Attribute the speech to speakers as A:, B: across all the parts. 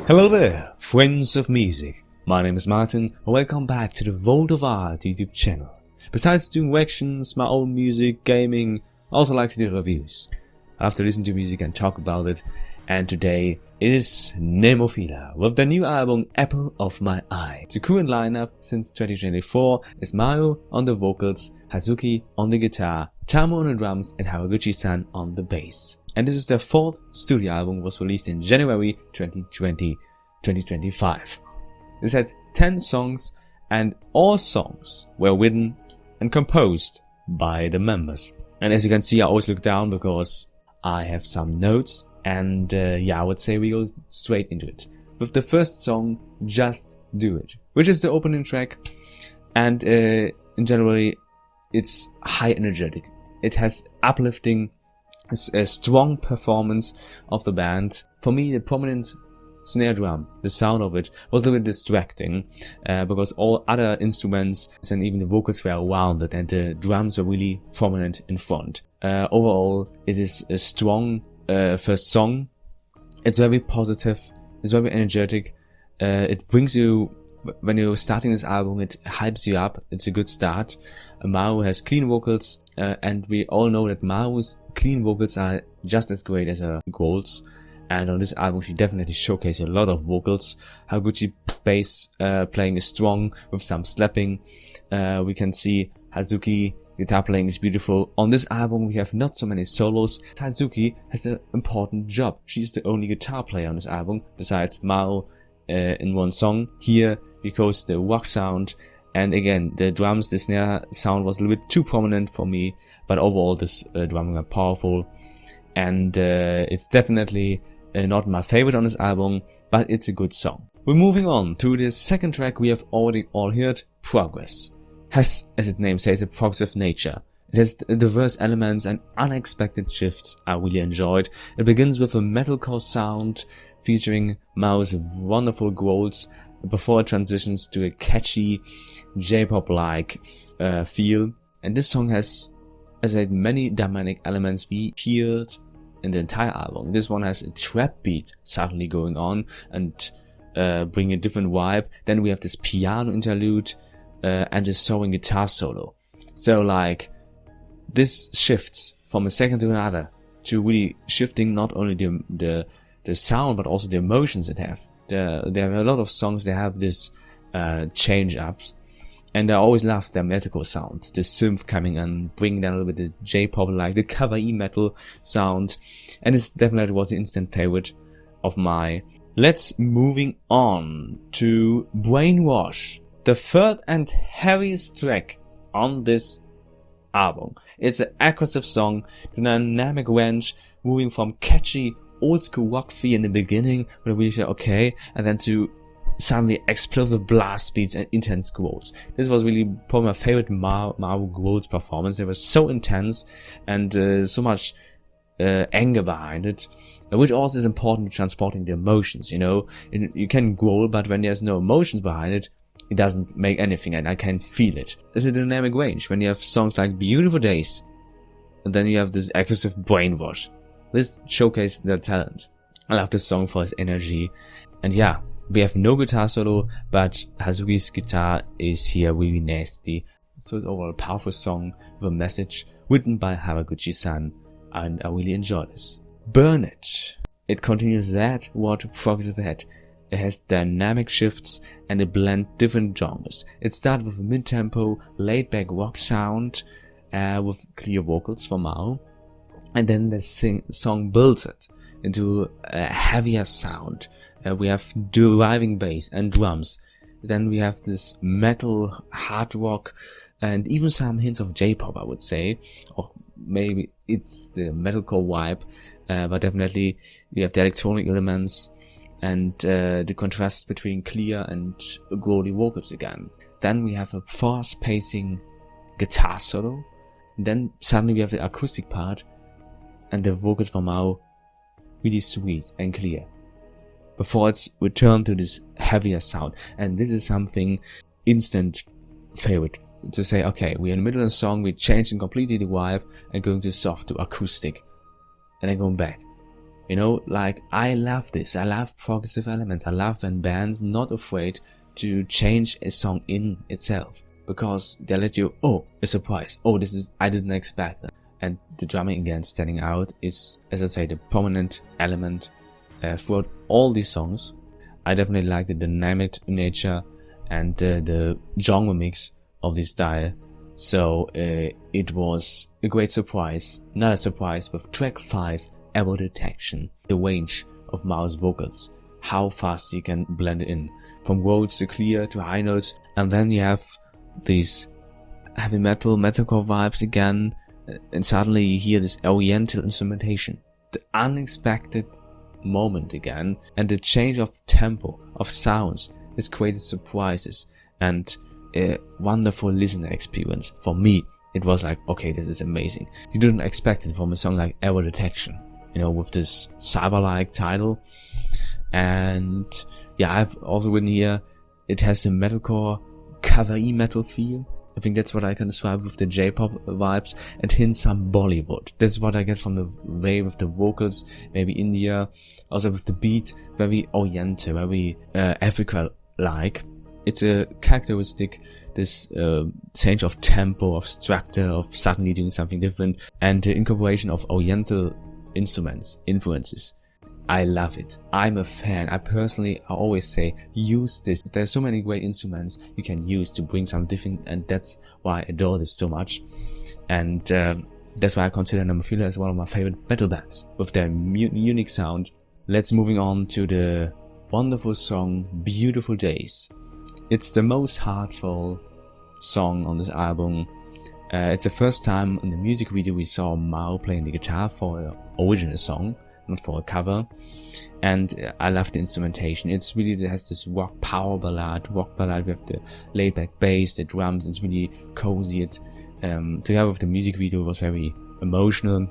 A: Hello there, friends of music. My name is Martin, and welcome back to the Vault of Art YouTube channel. Besides doing reactions, my own music, gaming, I also like to do reviews. I have to listen to music and talk about it, and today it is Nemophila with their new album Apple of My Eye. The current lineup since 2024 is Mario on the vocals, Hazuki on the guitar, Tamo on the drums, and Haraguchi-san on the bass. And this is their fourth studio album, was released in January 2025. This had 10 songs, and all songs were written and composed by the members. And as you can see, I always look down because I have some notes, and yeah, I would say we go straight into it. With the first song, Just Do It, which is the opening track, and in general, it's high energetic. It has uplifting, a strong performance of the band. For me, the prominent snare drum, the sound of it was a little bit distracting because all other instruments and even the vocals were around it, and the drums were really prominent in front. Overall, it is a strong first song. It's very positive, it's very energetic. It brings you, when you're starting this album, it hypes you up. It's a good start. Maru has clean vocals, and we all know that Maru's clean vocals are just as great as her growls. And on this album, she definitely showcased a lot of vocals. Haraguchi bass playing is strong with some slapping. We can see Hazuki guitar playing is beautiful. On this album, we have not so many solos. Hazuki has an important job. She's the only guitar player on this album, besides Maru in one song. Here, because the rock sound, and again, the drums, the snare sound was a little bit too prominent for me, but overall, this drumming are powerful. And it's definitely not my favorite on this album, but it's a good song. We're moving on to the second track. We have already all heard, Progress. Has, as its name says, a progressive nature. It has diverse elements and unexpected shifts I really enjoyed. It begins with a metalcore sound featuring Mao's wonderful growls before it transitions to a catchy J-pop-like feel. And this song has, as I said, many dynamic elements we heard in the entire album. This one has a trap beat suddenly going on and bring a different vibe. Then we have this piano interlude and this soaring guitar solo. So like, this shifts from a second to another to really shifting not only the sound but also the emotions it have. There are a lot of songs that have this change ups, and I always love their metalcore sound, the synth coming and bringing down a little bit the J-pop, like the cover metal sound, and this definitely was the instant favorite of mine. Let's moving on to Brainwash, the third and heaviest track on this album. It's an aggressive song, the dynamic range moving from catchy old school rock feel in the beginning, where we say okay, and then to suddenly explosive blast beats and intense growls. This was really probably my favorite Maru growls performance. They were so intense and so much anger behind it, which also is important to transporting the emotions, you know. You can growl, but when there's no emotions behind it, it doesn't make anything, and I can feel it. It's a dynamic range when you have songs like Beautiful Days, and then you have this aggressive Brainwash. This showcased their talent. I love this song for its energy. And yeah, we have no guitar solo, but Hazuki's guitar is here really nasty. So it's overall a powerful song with a message written by Haraguchi-san, and I really enjoy this. Burn It. It continues that what Progressive had. It has dynamic shifts and it blends different genres. It started with a mid-tempo, laid-back rock sound with clear vocals from Maru. And then the song builds it into a heavier sound. We have driving bass and drums. Then we have this metal, hard rock, and even some hints of J-pop, I would say. Or maybe it's the metalcore vibe, but definitely we have the electronic elements and the contrast between clear and growly vocals again. Then we have a fast-pacing guitar solo. Then suddenly we have the acoustic part, and the vocals from Maru really sweet and clear, before it's returned to this heavier sound. And this is something instant favorite, to say okay, we're in the middle of the song, we're changing completely the vibe and going to soft to acoustic, and then going back. You know, like, I love this. I love progressive elements. I love when bands not afraid to change a song in itself, because they let you, oh, a surprise. Oh, I didn't expect that. And the drumming, again, standing out is, as I say, the prominent element throughout all these songs. I definitely like the dynamic nature and the genre mix of this style. So it was a great surprise. Another surprise with track 5, Error Detection. The range of Mao's vocals, how fast he can blend in, from growls to clear to high notes. And then you have these heavy metalcore vibes again, and suddenly you hear this oriental instrumentation. The unexpected moment again, and the change of tempo, of sounds, has created surprises and a wonderful listener experience. For me, it was like, okay, this is amazing. You didn't expect it from a song like Error Detection, you know, with this cyber-like title. And yeah, I've also written here, it has a metalcore, kawaii metal feel. I think that's what I can describe with the J-pop vibes, and hints some Bollywood. That's what I get from the way with the vocals, maybe India, also with the beat, very oriental, very Africa-like. It's a characteristic, this change of tempo, of structure, of suddenly doing something different, and the incorporation of oriental instruments, influences. I love it. I'm a fan. I always say, use this. There's so many great instruments you can use to bring something different, and that's why I adore this so much. And that's why I consider Nemophila as one of my favorite metal bands, with their unique sound. Let's moving on to the wonderful song, Beautiful Days. It's the most heartful song on this album. It's the first time in the music video we saw Mao playing the guitar for an original song, not for a cover, and I love the instrumentation. It has this rock ballad. We have the laid back bass, the drums. It's really cozy. It together with the music video, was very emotional,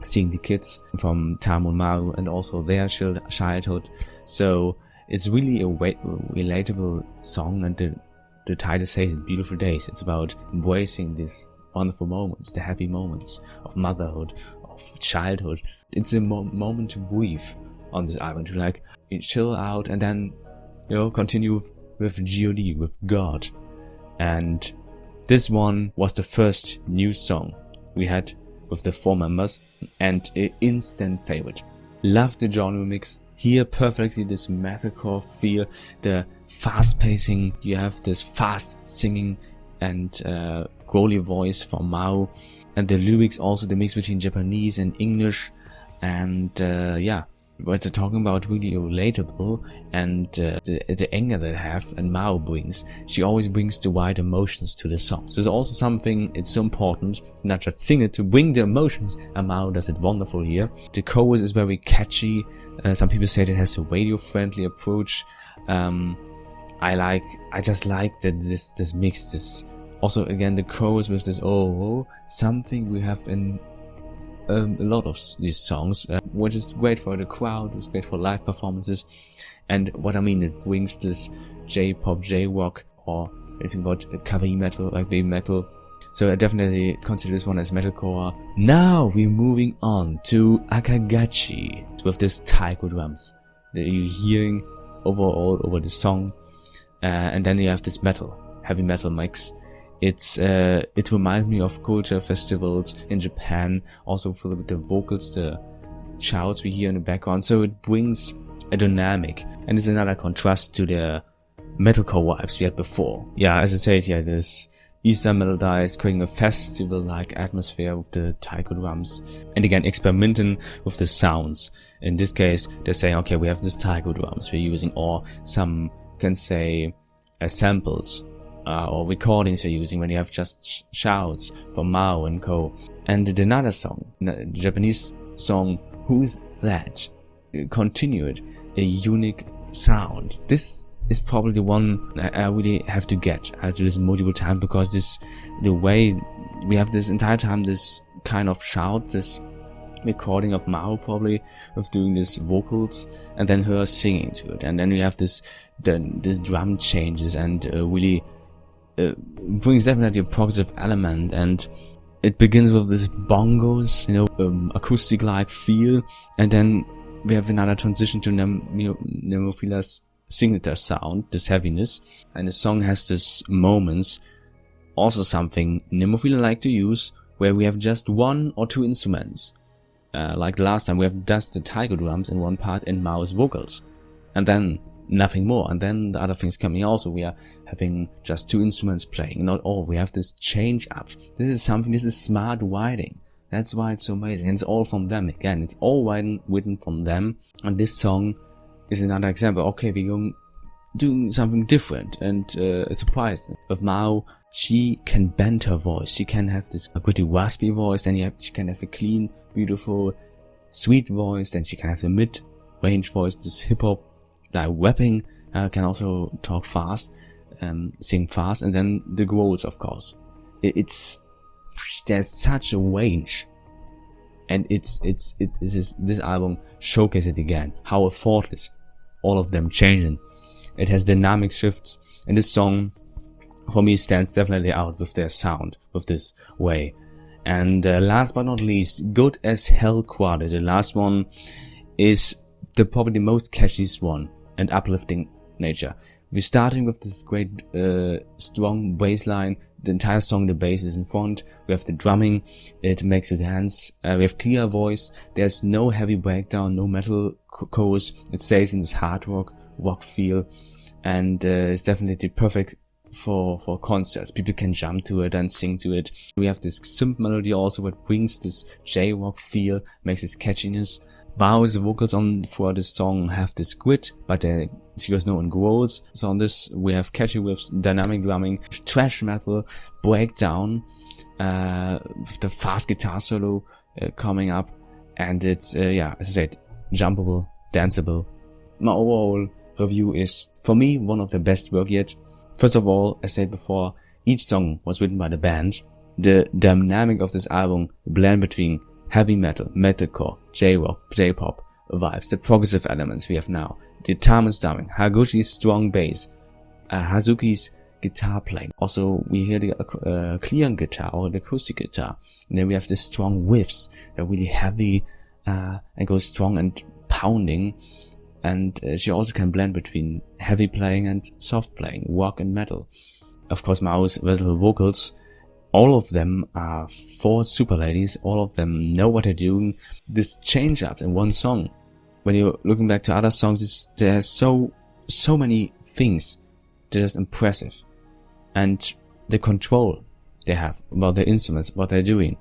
A: seeing the kids from Tam and Mao and also their childhood. So it's really a relatable song, and the title says it, Beautiful Days. It's about embracing these wonderful moments, the happy moments of motherhood, of childhood. It's a moment to breathe on this album, to like chill out, and then, you know, continue with G.O.D, with God. And this one was the first new song we had with the 4 members, and an instant favorite. Love the genre mix. Hear perfectly this metalcore feel, the fast pacing. You have this fast singing and growly voice from Mao, and the lyrics also, the mix between Japanese and English, and yeah, what they're talking about really relatable, and the anger they have, and Mao brings. She always brings the right emotions to the songs. There's also something, it's so important, not just sing it, to bring the emotions, and Mao does it wonderful here. The chorus is very catchy. Some people say it has a radio-friendly approach. I just like that this mix, this also again the chorus with this something we have in a lot of these songs, which is great for the crowd, it's great for live performances. And what I mean, it brings this J-pop, J-rock, or anything about kawaii metal, like baby metal. So I definitely consider this one as metalcore. Now we're moving on to AKAGACHI with this taiko drums that you're hearing all over the song, and then you have this heavy metal mix. It reminds me of culture festivals in Japan, also for the vocals, the shouts we hear in the background. So it brings a dynamic, and it's another contrast to the metalcore vibes we had before. Yeah, as I said, yeah, this Eastern metal dice creating a festival-like atmosphere with the taiko drums, and again experimenting with the sounds. In this case, they're saying, okay, we have this taiko drums we're using, or some can say samples. Or recordings you're using when you have just shouts from Mao and co. And another song, the Japanese song, Who's That? Continued a unique sound. This is probably the one I really have to get. I have to listen multiple times, because the way we have this entire time, this kind of shout, this recording of Mao probably of doing these vocals, and then her singing to it, and then we have this drum changes, and really brings definitely a progressive element, and it begins with this bongos, acoustic-like feel, and then we have another transition to Nemophila's signature sound, this heaviness, and the song has this moments, also something Nemophila like to use, where we have just one or two instruments. Like the last time, we have just the taiko drums in one part and Mao's vocals, and then nothing more, and then the other things coming also. We are having just two instruments playing, not all. We have this change up. This is smart writing. That's why it's so amazing. And it's all from them again. It's all written from them. And this song is another example. Okay, we're going doing something different and a surprise. With Mao, she can bend her voice. She can have this gritty, raspy voice. Then she can have a clean, beautiful, sweet voice. Then she can have the mid-range voice, this hip-hop, like rapping. Can also talk fast, sing fast, and then the growls, of course. There's such a range, and this album showcases it again. How effortless all of them changing. It has dynamic shifts, and this song for me stands definitely out with their sound, with this way. And last but not least, Good as Hell Quadra. The last one is probably the most catchiest one and uplifting nature. We're starting with this great strong bass line. The entire song, the bass is in front. We have the drumming, it makes you dance. We have clear voice. There's no heavy breakdown, no metal chorus. It stays in this hard rock feel, and it's definitely perfect for concerts. People can jump to it and sing to it. We have this synth melody also, what brings this J-rock feel, makes this catchiness. Mao's vocals for this song have this grit, but she goes no on growls. So on this we have catchy riffs, dynamic drumming, thrash metal, breakdown, with the fast guitar solo coming up, and it's as I said, jumpable, danceable. My overall review is, for me, one of the best work yet. First of all, as I said before, each song was written by the band. The dynamic of this album blend between heavy metal, metalcore, J-rock, J-pop vibes, the progressive elements we have now, the Tama's drumming, Hagushi's strong bass, Hazuki's guitar playing. Also, we hear the clear guitar or the acoustic guitar. And then we have the strong riffs that are really heavy and go strong and pounding. And she also can blend between heavy playing and soft playing, rock and metal. Of course, Mao's versatile vocals. All of them are 4 super ladies. All of them know what they're doing. This change up in one song. When you're looking back to other songs, there's so many things that are just impressive. And the control they have about their instruments, what they're doing,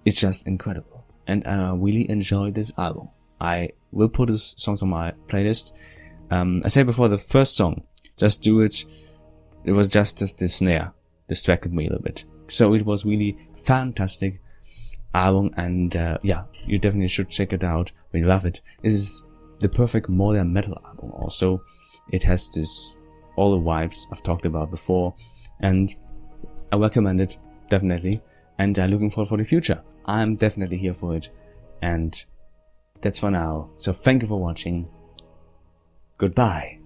A: it's just incredible. And I really enjoyed this album. I will put these songs on my playlist. I said before, the first song, Just Do It, it was just the snare distracted me a little bit. So it was really fantastic album, and you definitely should check it out when you love it. This is the perfect modern metal album also. It has all the vibes I've talked about before, and I recommend it definitely, and I'm looking forward for the future. I'm definitely here for it, and that's for now. So thank you for watching. Goodbye.